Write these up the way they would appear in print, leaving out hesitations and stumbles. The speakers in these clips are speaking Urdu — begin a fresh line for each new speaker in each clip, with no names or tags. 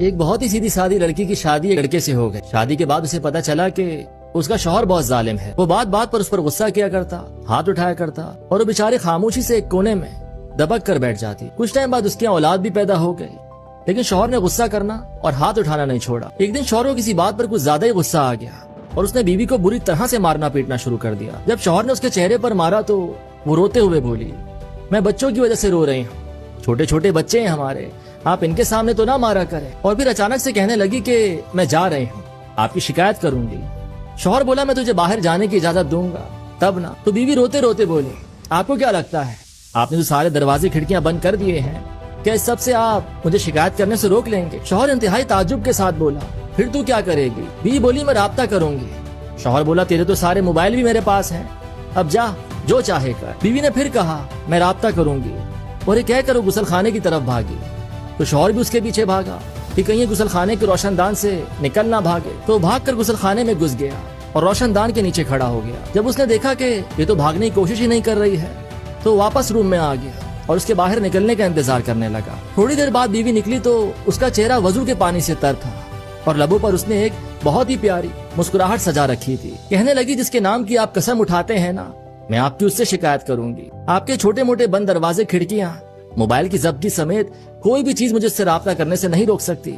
ایک بہت ہی سیدھی سادی لڑکی کی شادی ایک لڑکے سے ہو گئی۔ شادی کے بعد اسے پتا چلا کہ اس کا شوہر بہت ظالم ہے۔ وہ بات بات پر اس پر غصہ کیا کرتا، ہاتھ اٹھایا کرتا، اور وہ بیچاری خاموشی سے ایک کونے میں دبک کر بیٹھ جاتی۔ کچھ ٹائم بعد اس کی اولاد بھی پیدا ہو گئی، لیکن شوہر نے غصہ کرنا اور ہاتھ اٹھانا نہیں چھوڑا۔ ایک دن شوہر کو کسی بات پر کچھ زیادہ ہی غصہ آ گیا اور اس نے بیوی کو بری طرح سے مارنا پیٹنا شروع کر دیا۔ جب شوہر نے اس کے چہرے پر مارا تو وہ روتے ہوئے بولی، میں بچوں کی وجہ سے رو رہی ہوں، چھوٹے چھوٹے بچے ہیں ہمارے، آپ ان کے سامنے تو نہ مارا کریں۔ اور پھر اچانک سے کہنے لگی کہ میں جا رہی ہوں، آپ کی شکایت کروں گی۔ شوہر بولا میں تجھے باہر جانے کی اجازت دوں گا تب نہ۔ تو بیوی روتے روتے بولی، آپ کو کیا لگتا ہے آپ نے تو سارے دروازے کھڑکیاں بند کر دیے ہیں، کیا اس سب سے آپ مجھے شکایت کرنے سے روک لیں گے؟ شوہر انتہائی تعجب کے ساتھ بولا، پھر تو کیا کرے گی؟ بیوی بولی میں رابطہ کروں گی۔ شوہر بولا تیرے تو سارے موبائل بھی میرے پاس ہیں، اب جا جو چاہے کر۔ بیوی نے پھر کہا میں رابطہ کروں گی، اور یہ کہہ کر وہ غسل خانے کی طرف بھاگی۔ تو شوہر بھی اس کے پیچھے بھاگا کہ کہیں غسل خانے کے روشن دان سے نکل نہ بھاگے۔ تو بھاگ کر غسل خانے میں گھس گیا اور روشن دان کے نیچے کھڑا ہو گیا۔ جب اس نے دیکھا کہ یہ تو بھاگنے کی کوشش ہی نہیں کر رہی ہے تو واپس روم میں آ گیا اور اس کے باہر نکلنے کا انتظار کرنے لگا۔ تھوڑی دیر بعد بیوی نکلی تو اس کا چہرہ وضو کے پانی سے تر تھا اور لبوں پر اس نے ایک بہت ہی پیاری مسکراہٹ سجا رکھی تھی۔ کہنے لگی جس کے نام کی آپ قسم اٹھاتے ہیں نا، میں آپ کی اس سے شکایت کروں گی۔ آپ کے چھوٹے موٹے بند دروازے کھڑکیاں موبائل کی ضبطی سمیت کوئی بھی چیز مجھے اس سے رابطہ کرنے سے نہیں روک سکتی۔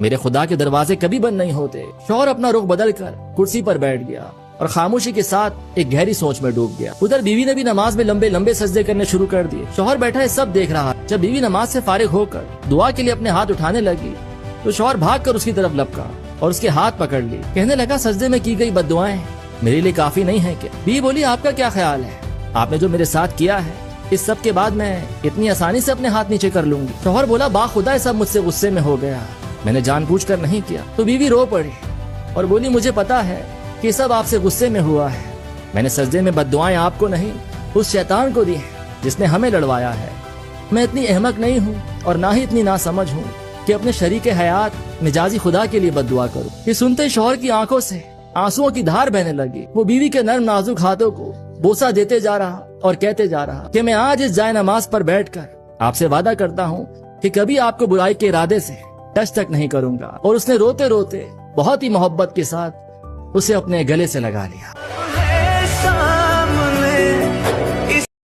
میرے خدا کے دروازے کبھی بند نہیں ہوتے۔ شوہر اپنا رخ بدل کر کرسی پر بیٹھ گیا اور خاموشی کے ساتھ ایک گہری سوچ میں ڈوب گیا۔ ادھر بیوی نے بھی نماز میں لمبے لمبے سجدے کرنے شروع کر دیے۔ شوہر بیٹھا ہے سب دیکھ رہا۔ جب بیوی نماز سے فارغ ہو کر دعا کے لیے اپنے ہاتھ اٹھانے لگی تو شوہر بھاگ کر اس کی طرف لپکا اور اس کے ہاتھ پکڑ لی۔ کہنے لگا سجدے میں کی گئی بد دعائیں میرے لیے کافی نہیں ہے کیا؟ بیوی بولی آپ کا کیا خیال ہے؟ آپ نے جو میرے ساتھ کیا ہے اس سب کے بعد میں اتنی آسانی سے اپنے ہاتھ نیچے کر لوں گی؟ شوہر بولا باخدا یہ سب مجھ سے غصے میں ہو گیا، میں نے جان بوجھ کر نہیں کیا۔ تو بیوی رو پڑی اور بولی مجھے پتا ہے کہ سب آپ سے غصے میں ہوا ہے، میں نے سجدے میں بد دعائیں آپ کو نہیں اس شیطان کو دی ہیں جس نے ہمیں لڑوایا ہے۔ میں اتنی احمق نہیں ہوں اور نہ ہی اتنی ناسمجھ ہوں کہ اپنے شریک حیات مجازی خدا کے لیے بد دعا کروں۔ یہ سنتے شوہر کی آنکھوں سے آنسوؤں کی دھار بہنے لگی۔ وہ بیوی کے نرم نازک ہاتھوں کو بوسہ دیتے جا رہا اور کہتے جا رہا کہ میں آج اس جائے نماز پر بیٹھ کر آپ سے وعدہ کرتا ہوں کہ کبھی آپ کو برائی کے ارادے سے ٹچ تک نہیں کروں گا۔ اور اس نے روتے روتے بہت ہی محبت کے ساتھ اسے اپنے گلے سے لگا لیا۔